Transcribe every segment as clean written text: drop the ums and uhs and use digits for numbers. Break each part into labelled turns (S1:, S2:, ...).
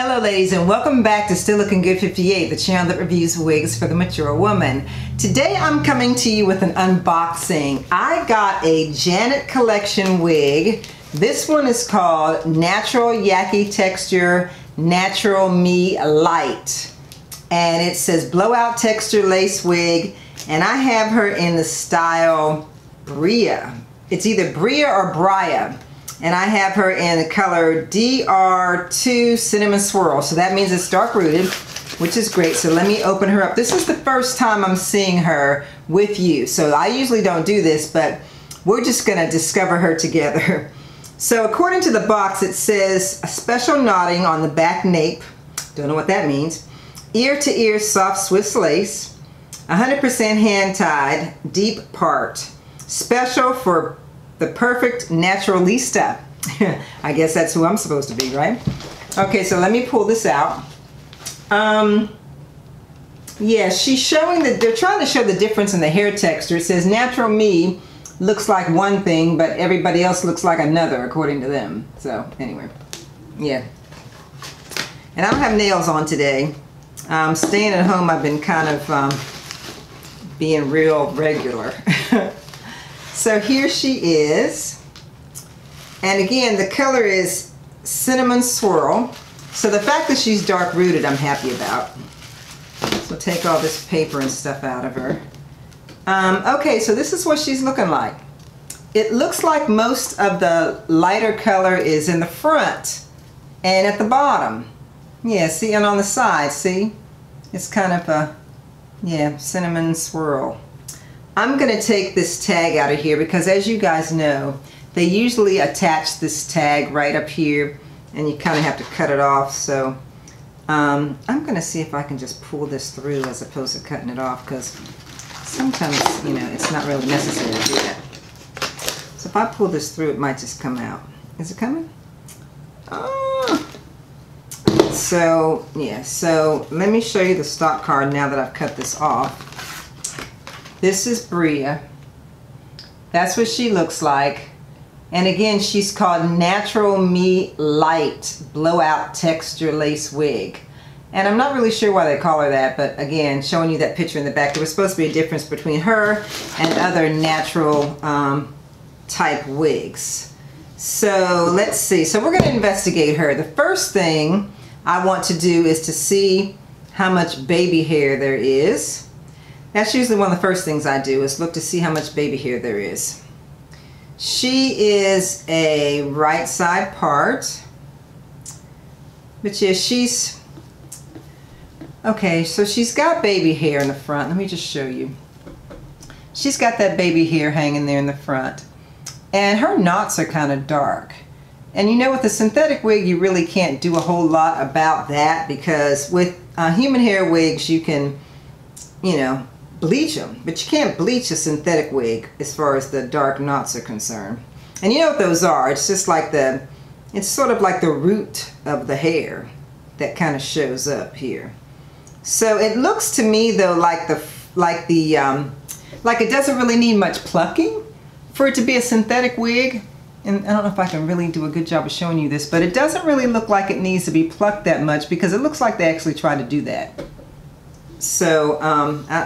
S1: Hello ladies, and welcome back to Still Looking Good 58, the channel that reviews wigs for the mature woman. Today I'm coming to you with an unboxing. I got a Janet Collection wig. This one is called Natural Yaki Texture Natural Me Light. And it says blowout texture lace wig, and I have her in the style Bryah. It's either Bryah or Bryah. And I have her in the color DR2 Cinnamon Swirl. So that means it's dark rooted, which is great. So let me open her up. This is the first time I'm seeing her with you. So I usually don't do this, but we're just gonna discover her together. So according to the box, it says a special knotting on the back nape. Don't know what that means. Ear to ear soft Swiss lace. 100% hand tied, deep part. Special for the perfect naturalista. I guess that's who I'm supposed to be, right? Okay, so let me pull this out. Yeah, she's showing that they're trying to show the difference in the hair texture. It says natural me looks like one thing, but everybody else looks like another, according to them. So anyway, yeah. And I don't have nails on today. Staying at home, I've been kind of being real regular. So here she is, and again the color is Cinnamon Swirl. So the fact that she's dark rooted I'm happy about. So take all this paper and stuff out of her. Okay, so this is what she's looking like. It looks like most of the lighter color is in the front and at the bottom. Yeah, see, and on the side, see? It's kind of a, yeah, Cinnamon Swirl. I'm going to take this tag out of here because, as you guys know, they usually attach this tag right up here and you kind of have to cut it off. So I'm going to see if I can just pull this through as opposed to cutting it off, because sometimes, you know, it's not really necessary to do that. So if I pull this through, it might just come out. Is it coming? Oh. So yeah, so let me show you the stock card now that I've cut this off. This is Bryah. That's what she looks like. And again, she's called Natural Me Light Blowout Texture Lace Wig. And I'm not really sure why they call her that, but again, showing you that picture in the back, there was supposed to be a difference between her and other natural type wigs. So let's see. So we're going to investigate her. The first thing I want to do is to see how much baby hair there is. That's usually one of the first things I do, is look to see how much baby hair there is. She is a right side part, but yeah, she's, okay, so she's got baby hair in the front. Let me just show you. She's got that baby hair hanging there in the front, and her knots are kind of dark. And you know, with a synthetic wig, you really can't do a whole lot about that, because with human hair wigs, you can, you know, bleach them, but you can't bleach a synthetic wig as far as the dark knots are concerned. And you know what those are? It's just like the, it's sort of like the root of the hair that kind of shows up here. So it looks to me though like like it doesn't really need much plucking for it to be a synthetic wig. And I don't know if I can really do a good job of showing you this, but it doesn't really look like it needs to be plucked that much, because it looks like they actually tried to do that. So,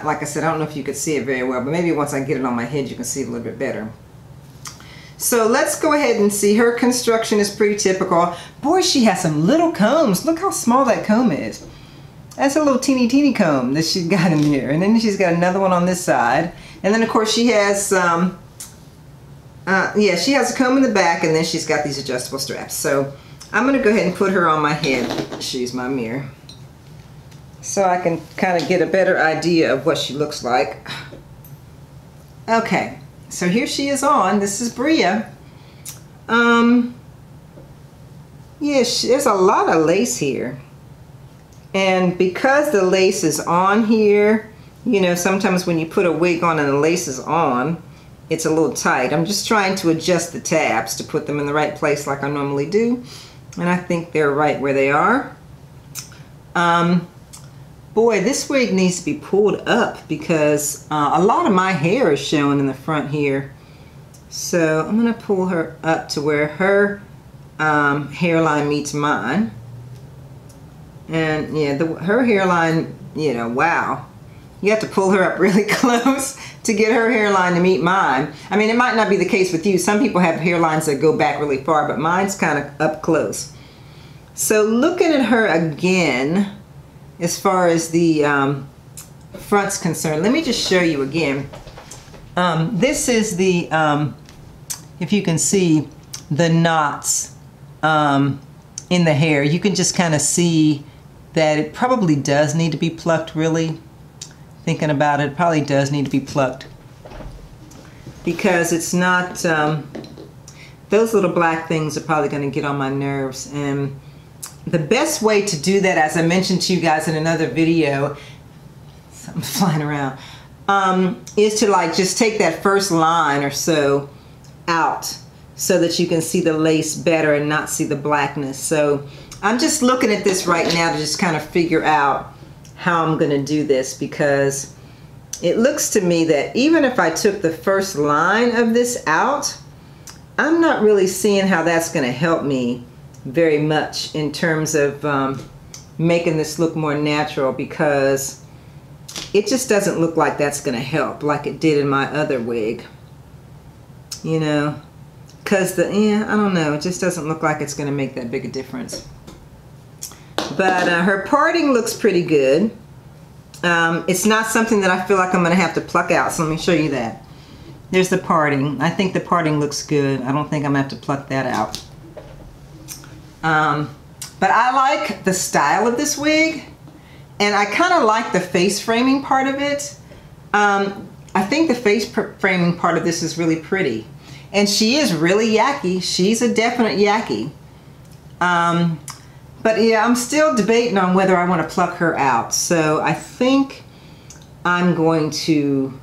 S1: like I said, I don't know if you could see it very well, but maybe once I get it on my head, you can see it a little bit better. So let's go ahead and see. Her construction is pretty typical. Boy, she has some little combs. Look how small that comb is. That's a little teeny comb that she's got in there. And then she's got another one on this side. And then, of course, she has, yeah, she has a comb in the back, and then she's got these adjustable straps. So I'm going to go ahead and put her on my head. She's my mirror, so I can kind of get a better idea of what she looks like. Okay, so here she is on. This is Bryah. Yeah, there's a lot of lace here. And because the lace is on here, you know, sometimes when you put a wig on and the lace is on, it's a little tight. I'm just trying to adjust the tabs to put them in the right place like I normally do. And I think they're right where they are. Boy, this wig needs to be pulled up, because a lot of my hair is showing in the front here. So I'm going to pull her up to where her hairline meets mine. And yeah, her hairline, you know, wow. You have to pull her up really close to get her hairline to meet mine. I mean, it might not be the case with you. Some people have hairlines that go back really far, but mine's kind of up close. So looking at her again, as far as the front's concerned, let me just show you again. This is the, if you can see the knots in the hair, you can just kind of see that it probably does need to be plucked, really. Thinking about it, probably does need to be plucked. Because it's not, those little black things are probably going to get on my nerves. And the best way to do that, as I mentioned to you guys in another video, something's flying around, is to like just take that first line or so out so that you can see the lace better and not see the blackness. So I'm just looking at this right now to just kind of figure out how I'm going to do this, because it looks to me that even if I took the first line of this out, I'm not really seeing how that's going to help me very much in terms of making this look more natural, because it just doesn't look like that's going to help like it did in my other wig, you know, because I don't know, it just doesn't look like it's going to make that big a difference. But her parting looks pretty good. It's not something that I feel like I'm going to have to pluck out, so let me show you that. There's the parting. I think the parting looks good. I don't think I'm going to have to pluck that out. But I like the style of this wig, and I kind of like the face framing part of it. I think the face framing part of this is really pretty. And she is really yucky. She's a definite yucky. But yeah, I'm still debating on whether I want to pluck her out. So I think I'm going to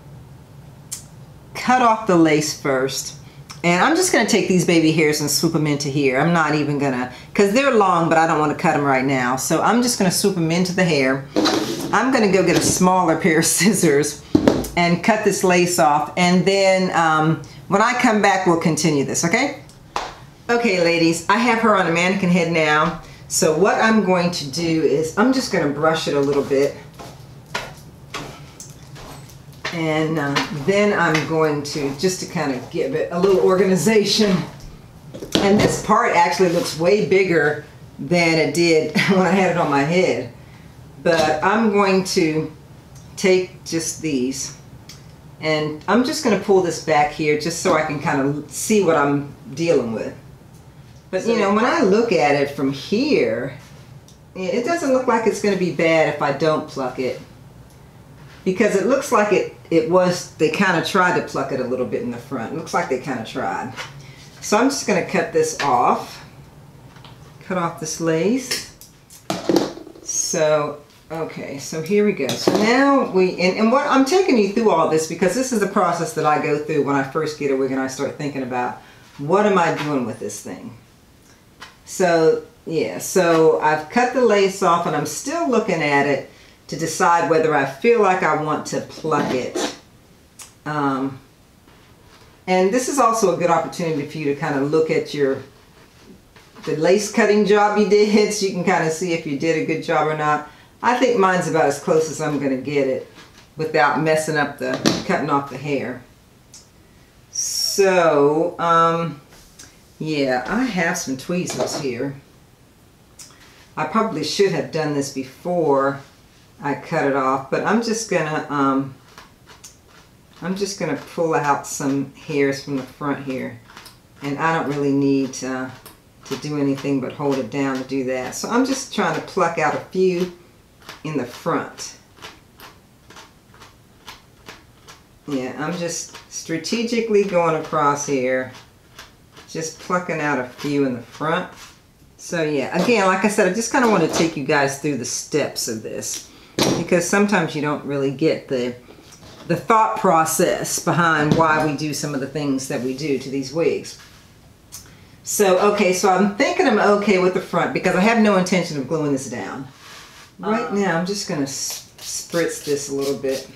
S1: cut off the lace first. And I'm just going to take these baby hairs and swoop them into here. I'm not even going to, because they're long, but I don't want to cut them right now. So I'm just going to swoop them into the hair. I'm going to go get a smaller pair of scissors and cut this lace off. And then when I come back, we'll continue this, okay? Okay, ladies, I have her on a mannequin head now. So what I'm going to do is I'm just going to brush it a little bit. And then I'm going to, just to kind of give it a little organization. And this part actually looks way bigger than it did when I had it on my head. But I'm going to take just these. And I'm just going to pull this back here just so I can kind of see what I'm dealing with. But you know, when I look at it from here, it doesn't look like it's going to be bad if I don't pluck it. Because it looks like they kind of tried to pluck it a little bit in the front. It looks like they kind of tried. So I'm just going to cut this off. Cut off this lace. So, okay, so here we go. So now and what I'm taking you through all this because this is the process that I go through when I first get a wig and I start thinking about what am I doing with this thing. So, yeah, so I've cut the lace off and I'm still looking at it to decide whether I feel like I want to pluck it. And this is also a good opportunity for you to kind of look at the lace cutting job you did so you can kind of see if you did a good job or not. I think mine's about as close as I'm going to get it without messing up cutting off the hair. So, yeah, I have some tweezers here. I probably should have done this before I cut it off, but I'm just gonna pull out some hairs from the front here, and I don't really need to do anything but hold it down to do that. So I'm just trying to pluck out a few in the front. Yeah, I'm just strategically going across here, just plucking out a few in the front. So yeah, again, like I said, I just kind of want to take you guys through the steps of this because sometimes you don't really get the thought process behind why we do some of the things that we do to these wigs. So, okay, so I'm thinking I'm okay with the front because I have no intention of gluing this down. Right now, I'm just going to spritz this a little bit.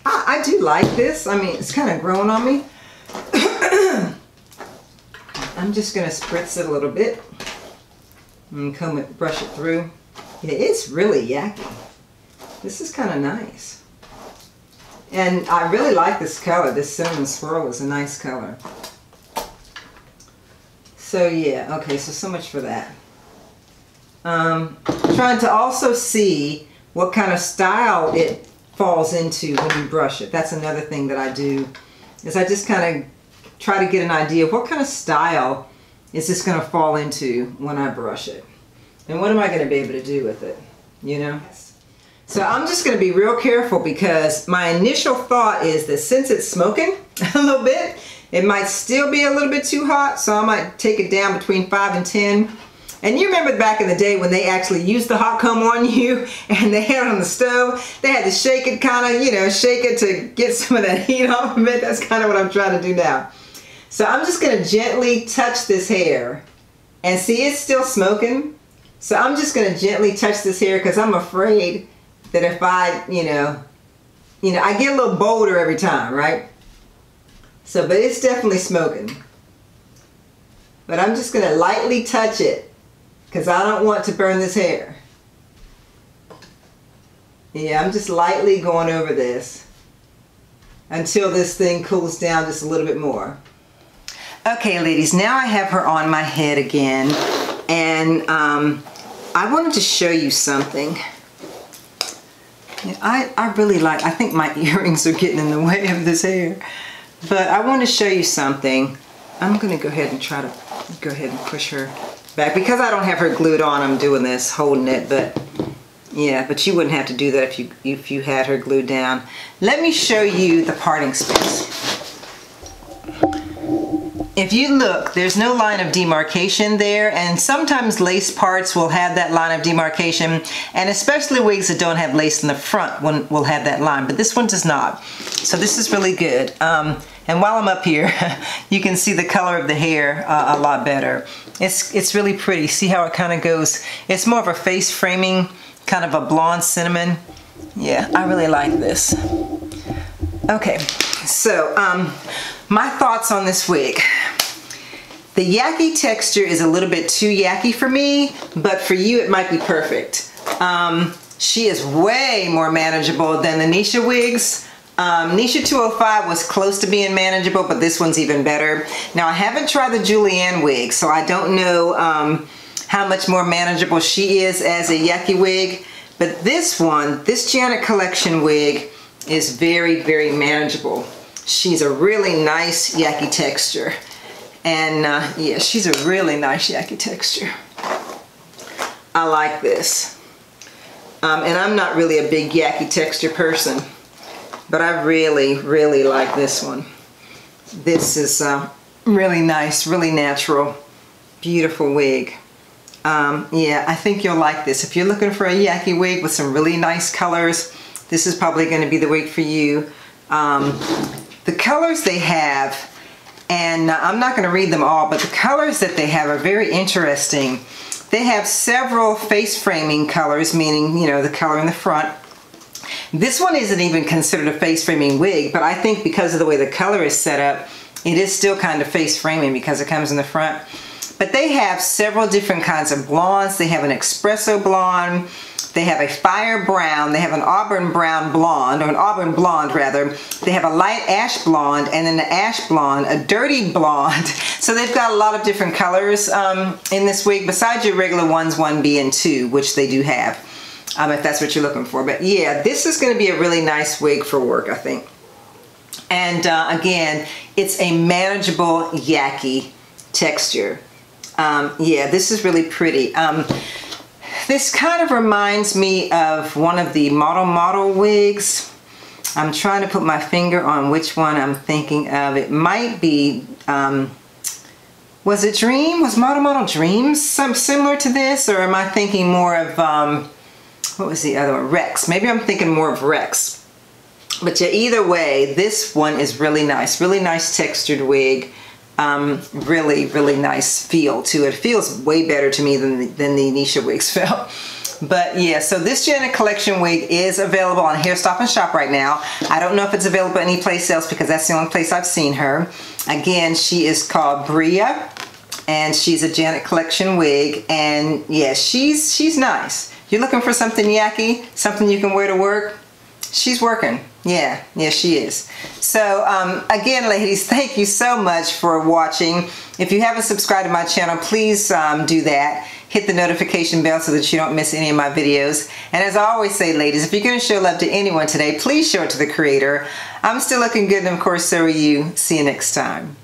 S1: I do like this. I mean, it's kind of growing on me. I'm just going to spritz it a little bit. and comb it, brush it through. Yeah, it's really yucky. This is kind of nice. And I really like this color. This Cinnamon Swirl is a nice color. So yeah, okay, so much for that. Trying to also see what kind of style it falls into when you brush it. That's another thing that I do, is I just kind of try to get an idea of what kind of style is this going to fall into when I brush it. And what am I going to be able to do with it, you know? So I'm just going to be real careful, because my initial thought is that since it's smoking a little bit, it might still be a little bit too hot, so I might take it down between 5 and 10. And you remember back in the day when they actually used the hot comb on you and they had it on the stove, they had to shake it kind of, you know, shake it to get some of that heat off of it. That's kind of what I'm trying to do now. So I'm just going to gently touch this hair, and see, it's still smoking. So I'm just going to gently touch this hair, because I'm afraid that if I, you know, I get a little bolder every time, right? So, but it's definitely smoking. But I'm just going to lightly touch it, because I don't want to burn this hair. Yeah, I'm just lightly going over this until this thing cools down just a little bit more. Okay, ladies, now I have her on my head again, and I wanted to show you something. I really like, I think my earrings are getting in the way of this hair, but I want to show you something. I'm going to go ahead and try to push her back, because I don't have her glued on. I'm doing this, holding it, but yeah, but you wouldn't have to do that if you had her glued down. Let me show you the parting space. If you look, there's no line of demarcation there, and sometimes lace parts will have that line of demarcation, and especially wigs that don't have lace in the front will have that line, but this one does not. So this is really good. And while I'm up here, you can see the color of the hair a lot better. It's really pretty. See how it kind of goes? It's more of a face framing, kind of a blonde cinnamon. Yeah, I really like this. Okay, so my thoughts on this wig. The yucky texture is a little bit too yucky for me, but for you it might be perfect. She is way more manageable than the Nisha wigs. Nisha 205 was close to being manageable, but this one's even better. Now, I haven't tried the Julianne wig, so I don't know how much more manageable she is as a yucky wig, but this one, this Janet Collection wig, is very, very manageable. She's a really nice yucky texture. And yeah, she's a really nice yucky texture. I like this. And I'm not really a big yucky texture person, but I really, really like this one. This is really nice, really natural, beautiful wig. Yeah, I think you'll like this. If you're looking for a yucky wig with some really nice colors, this is probably going to be the wig for you. The colors they have, and I'm not going to read them all, but the colors that they have are very interesting. They have several face framing colors, meaning, you know, the color in the front. This one isn't even considered a face framing wig, but I think because of the way the color is set up, it is still kind of face framing because it comes in the front. But they have several different kinds of blondes. They have an espresso blonde. They have a fire brown, they have an auburn brown blonde, or an auburn blonde rather. They have a light ash blonde, and then the ash blonde, a dirty blonde. So they've got a lot of different colors in this wig, besides your regular ones 1B and 2, which they do have, if that's what you're looking for. But yeah, this is going to be a really nice wig for work, I think. And again, it's a manageable yucky texture. Yeah, this is really pretty. This kind of reminds me of one of the Model wigs. I'm trying to put my finger on which one I'm thinking of. It might be, was it Dream? Was Model Dreams some similar to this? Or am I thinking more of, what was the other one? Rex. Maybe I'm thinking more of Rex. But yeah, either way, this one is really nice textured wig. Really, really nice feel to it. It feels way better to me than the Nisha wigs felt. But yeah, so this Janet Collection wig is available on Hair Stop and Shop right now. I don't know if it's available anyplace else because that's the only place I've seen her. Again, she is called Bryah. and she's a Janet Collection wig, and yeah, she's nice. You're looking for something yucky, something you can wear to work? She's working. Yeah, she is. So again, ladies, thank you so much for watching. If you haven't subscribed to my channel, please do that. Hit the notification bell so that you don't miss any of my videos. And as I always say, ladies, if you're going to show love to anyone today, please show it to the creator. I'm still looking good, and of course, so are you. See you next time.